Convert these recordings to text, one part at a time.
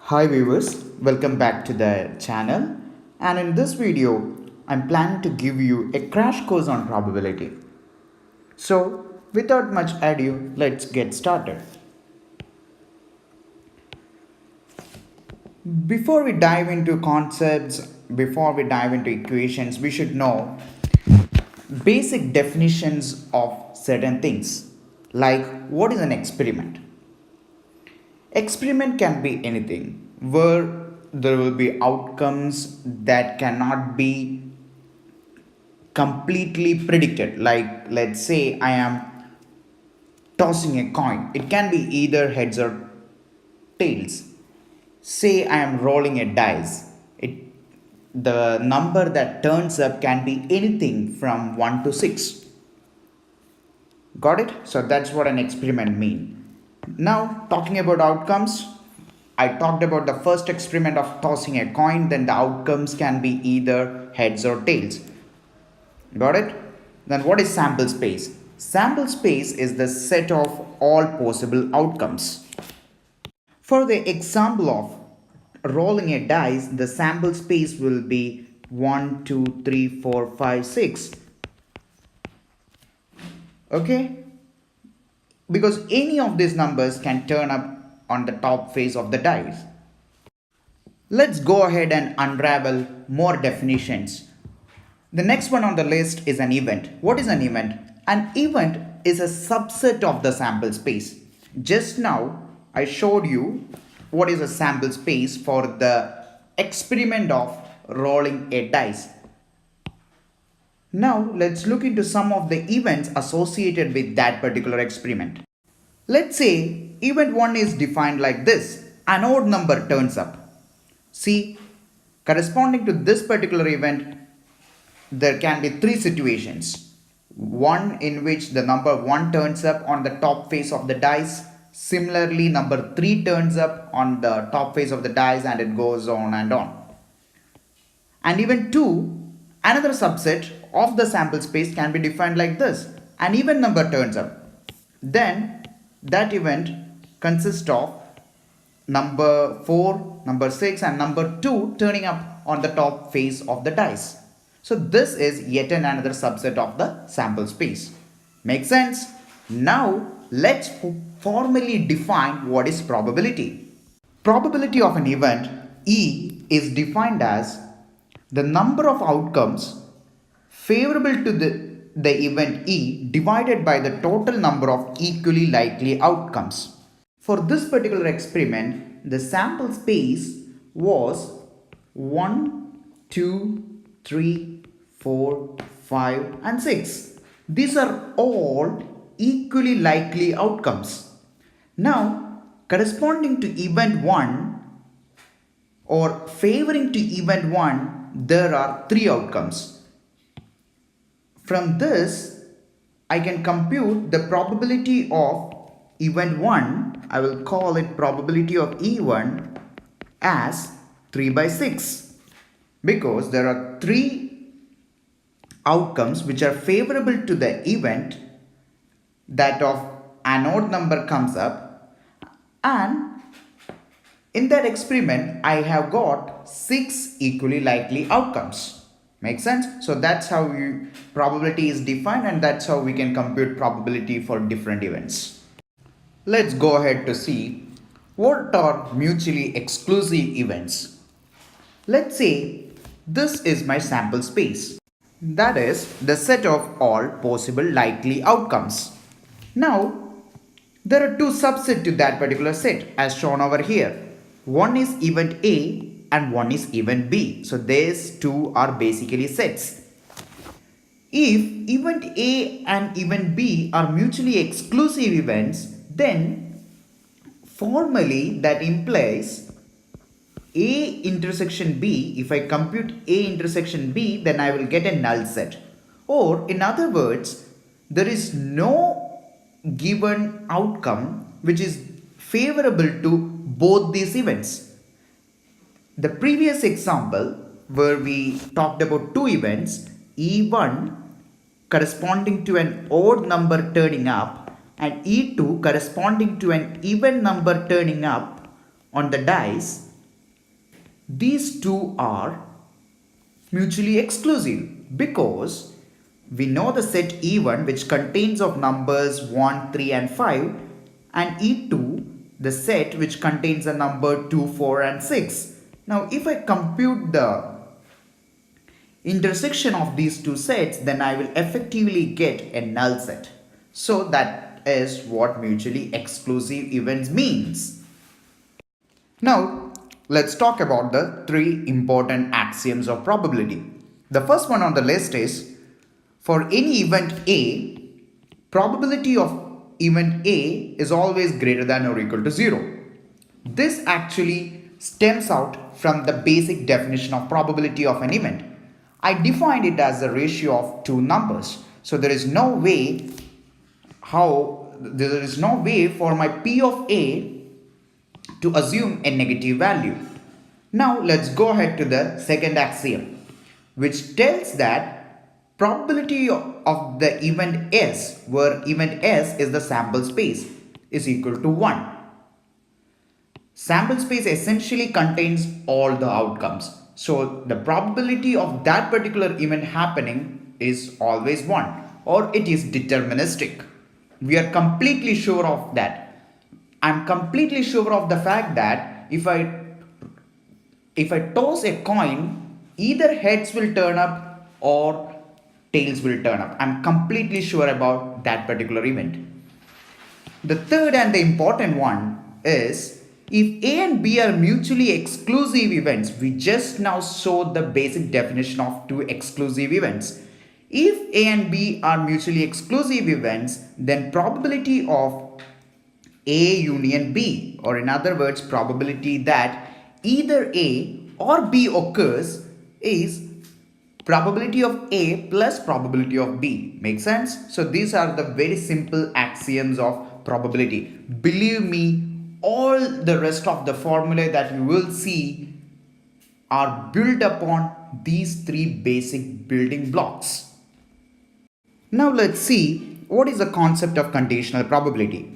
Hi viewers, welcome back to the channel, and in this video I'm planning to give you a crash course on probability. So without much ado, let's get started. Before we dive into concepts, before we dive into equations, we should know basic definitions of certain things, like what is an experiment. Experiment can be anything where there will be outcomes that cannot be completely predicted. Like, let's say I am tossing a coin, it can be either heads or tails. Say I am rolling a dice, the number that turns up can be anything from 1 to 6. Got it? So that's what an experiment means. Now, talking about outcomes, I talked about the first experiment of tossing a coin, then the outcomes can be either heads or tails. Got it? Then what is sample space? Sample space is the set of all possible outcomes. For the example of rolling a dice, the sample space will be 1, 2, 3, 4, 5, 6. Okay? Because any of these numbers can turn up on the top face of the dice. Let's go ahead and unravel more definitions. The next one on the list is an event. What is an event? An event is a subset of the sample space. Just now I showed you what is a sample space for the experiment of rolling a dice. Now let's look into some of the events associated with that particular experiment. Let's say event 1 is defined like this. An odd number turns up. See, corresponding to this particular event, there can be three situations. One in which the number 1 turns up on the top face of the dice. Similarly, number 3 turns up on the top face of the dice, and it goes on and on. And even 2, another subset of the sample space, can be defined like this. An even number turns up. Then that event consists of number 4, number 6 and number 2 turning up on the top face of the dice. So this is yet another subset of the sample space. Make sense? Now let's formally define what is probability. Probability of an event E is defined as the number of outcomes favorable to the event E divided by the total number of equally likely outcomes. For this particular experiment, the sample space was 1, 2, 3, 4, 5 and 6. These are all equally likely outcomes. Now, corresponding to event 1 or favoring to event 1, there are 3 outcomes. From this, I can compute the probability of event 1, I will call it probability of E1 as 3 by 6, because there are 3 outcomes which are favorable to the event, that of an odd number comes up, and in that experiment I have got 6 equally likely outcomes. Make sense? So that's how probability is defined, and that's how we can compute probability for different events. Let's go ahead to see what are mutually exclusive events. Let's say this is my sample space. That is the set of all possible likely outcomes. Now, there are two subsets to that particular set as shown over here. One is event A and one is event B. So these two are basically sets. If event A and event B are mutually exclusive events, then formally that implies A intersection B. If I compute A intersection B, then I will get a null set. Or in other words, there is no given outcome which is favorable to both these events. The previous example where we talked about two events, E1 corresponding to an odd number turning up and E2 corresponding to an even number turning up on the dice, these two are mutually exclusive because we know the set E1 which contains of numbers 1, 3 and 5 and E2 the set which contains a number 2, 4 and 6. Now if I compute the intersection of these two sets, then I will effectively get a null set. So that is what mutually exclusive events means. Now let's talk about the three important axioms of probability. The first one on the list is for any event A, probability of event A is always greater than or equal to 0. This actually stems out from the basic definition of probability of an event. I defined it as the ratio of two numbers. So there is no way for my P of A to assume a negative value. Now let's go ahead to the second axiom, which tells that probability of the event S, where event S is the sample space, is equal to 1. Sample space essentially contains all the outcomes. So the probability of that particular event happening is always 1, or it is deterministic. We are completely sure of that. I'm completely sure of the fact that if I toss a coin, either heads will turn up or tails will turn up. I'm completely sure about that particular event. The third and the important one is if A and B are mutually exclusive events. We just now saw the basic definition of two exclusive events. If A and B are mutually exclusive events, then probability of A union B, or in other words probability that either A or B occurs, is probability of A plus probability of B. Make sense? So these are the very simple axioms of probability. Believe me, all the rest of the formulae that you will see are built upon these three basic building blocks. Now let's see what is the concept of conditional probability.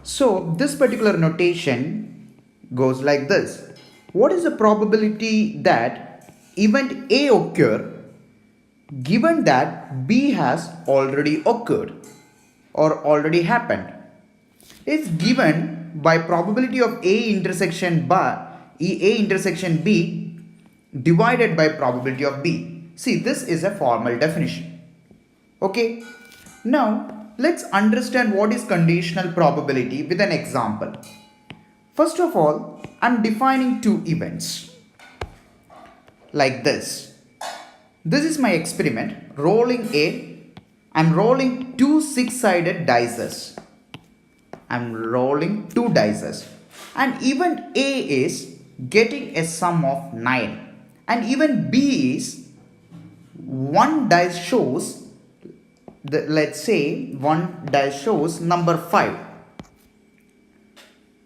So this particular notation goes like this. What is the probability that event A occur given that B has already occurred or already happened? It's given by probability of A intersection B divided by probability of B. See, this is a formal definition. Okay. Now let's understand what is conditional probability with an example. First of all, I'm defining two events like this. This is my experiment. I'm rolling two six-sided dices. I'm rolling two dices. And event A is getting a sum of 9. And event B is one dice shows, let's say one dice shows number 5.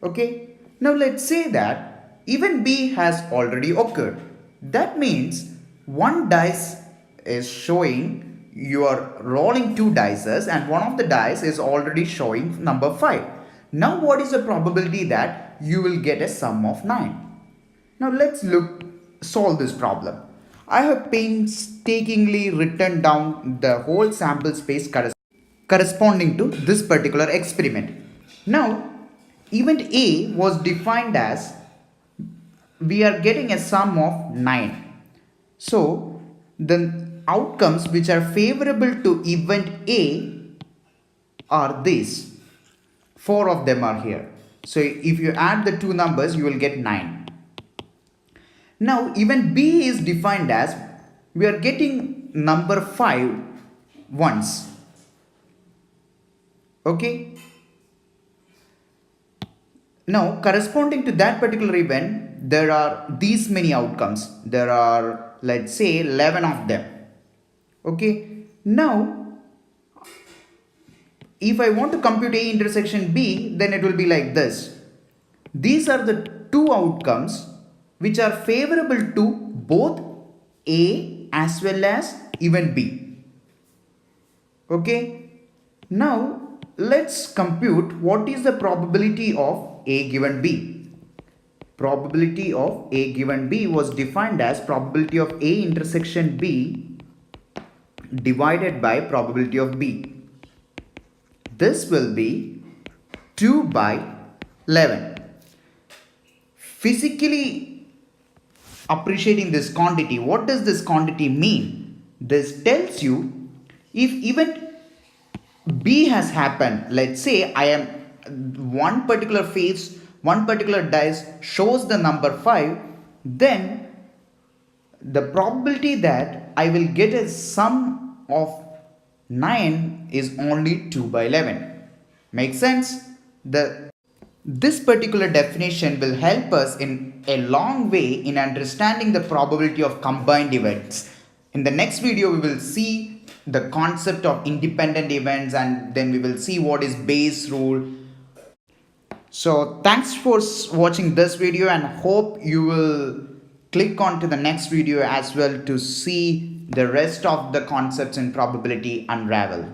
Okay. Now let's say that event B has already occurred. That means one dice is showing you are rolling two dices and one of the dice is already showing number 5. Now what is the probability that you will get a sum of 9? Now let's solve this problem. I have painstakingly written down the whole sample space corresponding to this particular experiment. Now event A was defined as we are getting a sum of 9. So the outcomes which are favorable to event A are these. 4 of them are here. So if you add the two numbers, you will get 9. Now event B is defined as we are getting number 5 once. Okay. Now corresponding to that particular event, there are these many outcomes. There are, let's say, 11 of them. Okay. Now if I want to compute A intersection B, then it will be like this. These are the two outcomes which are favorable to both A as well as event B. Okay. Now let's compute what is the probability of A given B. Probability of A given B was defined as probability of A intersection B divided by probability of B. This will be 2 by 11. Physically appreciating this quantity, what does this quantity mean? This tells you if event B has happened, let's say I am one particular phase, one particular dice shows the number 5, then the probability that I will get a sum of 9 is only 2 by 11. Make sense? This particular definition will help us in a long way in understanding the probability of combined events. In the next video, we will see the concept of independent events, and then we will see what is Bayes' rule. So thanks for watching this video, and hope you will click on to the next video as well to see the rest of the concepts in probability unravel.